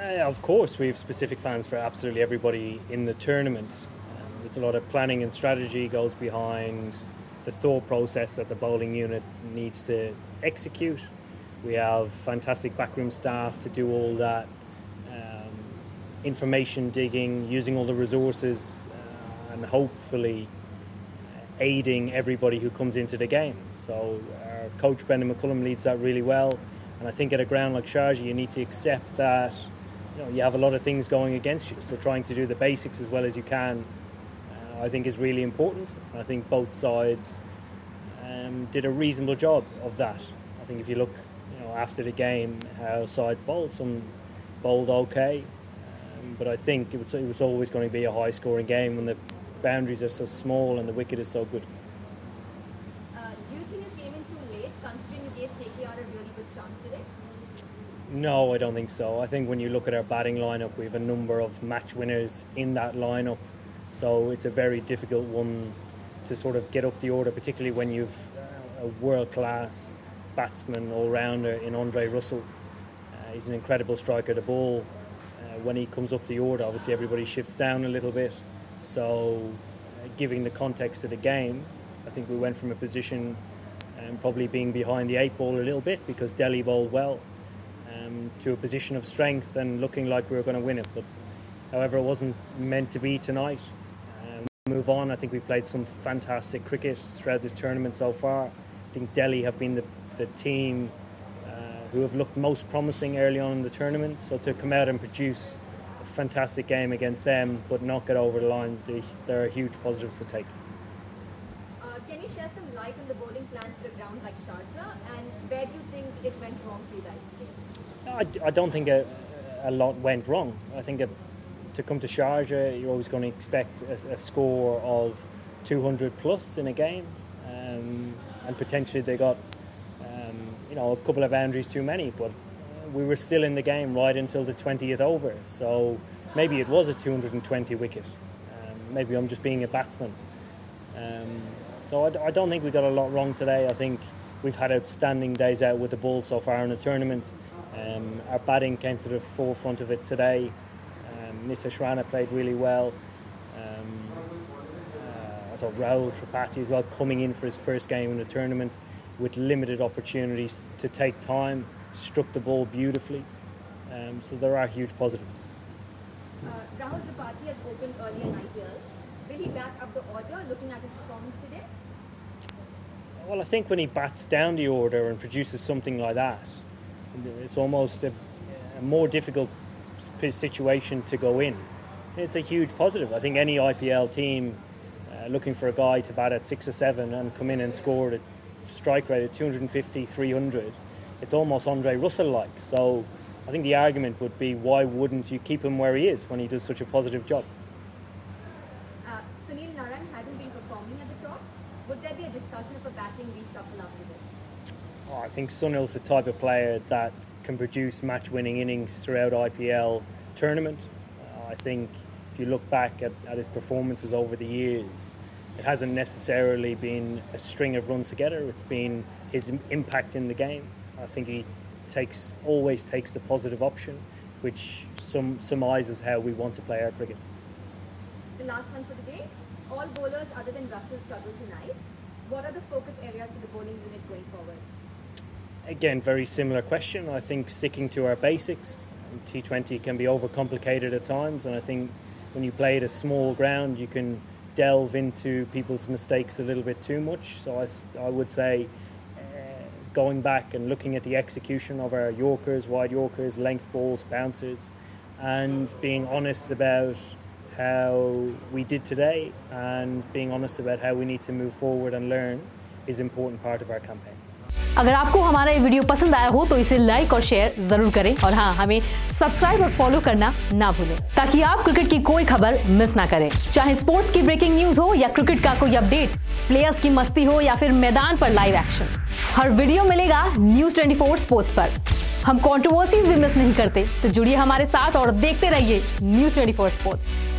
Of course, we have specific plans for absolutely everybody in the tournament. There's a lot of planning and strategy goes behind the thought process that the bowling unit needs to execute. We have fantastic backroom staff to do all that information digging, using all the resources, and hopefully aiding everybody who comes into the game. So our coach Brendan McCullum leads that really well, and I think at a ground like Sharjah you need to accept that you have a lot of things going against you, so trying to do the basics as well as you can I think is really important. I think both sides did a reasonable job of that. I think if you look after the game how sides bowled, some bowled okay, but I think it was always going to be a high scoring game when the boundaries are so small and the wicket is so good. Do you think you came in too late, considering you gave KKR a really good chance today? No, I don't think so. I think when you look at our batting lineup, we have a number of match winners in that lineup, so it's a very difficult one to sort of get up the order, particularly when you've a world-class batsman all-rounder in Andre Russell. He's an incredible striker to bowl. When he comes up the order, obviously everybody shifts down a little bit. So, giving the context of the game, I think we went from a position probably being behind the 8 ball a little bit because Delhi bowled well, to a position of strength and looking like we were going to win it. But however, it wasn't meant to be tonight. Move on. I think we've played some fantastic cricket throughout this tournament so far. I think Delhi have been the team who have looked most promising early on in the tournament. So to come out and produce a fantastic game against them but not get over the line, there are huge positives to take. Can you share some light on the bowling plans for a ground like Sharjah, and where do you think it went wrong for you guys today? I don't think a lot went wrong. I think to come to Sharjah, you're always going to expect a score of 200 plus in a game, and potentially they got a couple of boundaries too many, but we were still in the game right until the 20th over, so maybe it was a 220 wicket. Maybe I'm just being a batsman. So I don't think we got a lot wrong today. I think we've had outstanding days out with the ball so far in the tournament. Our batting came to the forefront of it today. Nitish Rana played really well. I thought Rahul Tripathi as well, coming in for his first game in the tournament with limited opportunities to take time, struck the ball beautifully. So there are huge positives. Rahul Tripathi has opened early in IPL. Will he back up the order looking at his performance today? Well, I think when he bats down the order and produces something like that, it's almost a more difficult situation to go in. It's a huge positive. I think any IPL team looking for a guy to bat at 6 or 7 and come in and score at strike rate at 250, 300, it's almost Andre Russell-like. So I think the argument would be, why wouldn't you keep him where he is when he does such a positive job? Sunil Narine hasn't been performing at the top. Would there be a discussion of a batting reshuffle after this? I think Sunil's the type of player that can produce match-winning innings throughout IPL tournament. I think if you look back at his performances over the years, it hasn't necessarily been a string of runs together. It's been his impact in the game. I think he always takes the positive option, which surmises how we want to play our cricket. The last one for the day. All bowlers other than Russell struggled tonight. What are the focus areas for the bowling unit going forward? Again, very similar question. I think sticking to our basics. T20 can be overcomplicated at times, and I think when you play at a small ground, you can delve into people's mistakes a little bit too much. So I would say going back and looking at the execution of our Yorkers, wide Yorkers, length balls, bouncers, and being honest about how we did today and being honest about how we need to move forward and learn is an important part of our campaign. अगर आपको हमारा ये video पसंद आया हो तो इसे like और शेयर जरूर करें, और हाँ, हमें सब्सक्राइब और फॉलो करना ना भूलें ताकि आप क्रिकेट की कोई खबर मिस ना करें। चाहे स्पोर्ट्स की ब्रेकिंग न्यूज हो या क्रिकेट का कोई अपडेट, प्लेयर्स की मस्ती हो या फिर मैदान पर लाइव एक्शन, हर वीडियो मिलेगा न्यूज 24 स्पोर्ट्स पर। हम कंट्रोवर्सीज भी मिस नहीं करते, तो जुड़िए हमारे साथ और देखते रहिए न्यूज 24 स्पोर्ट्स।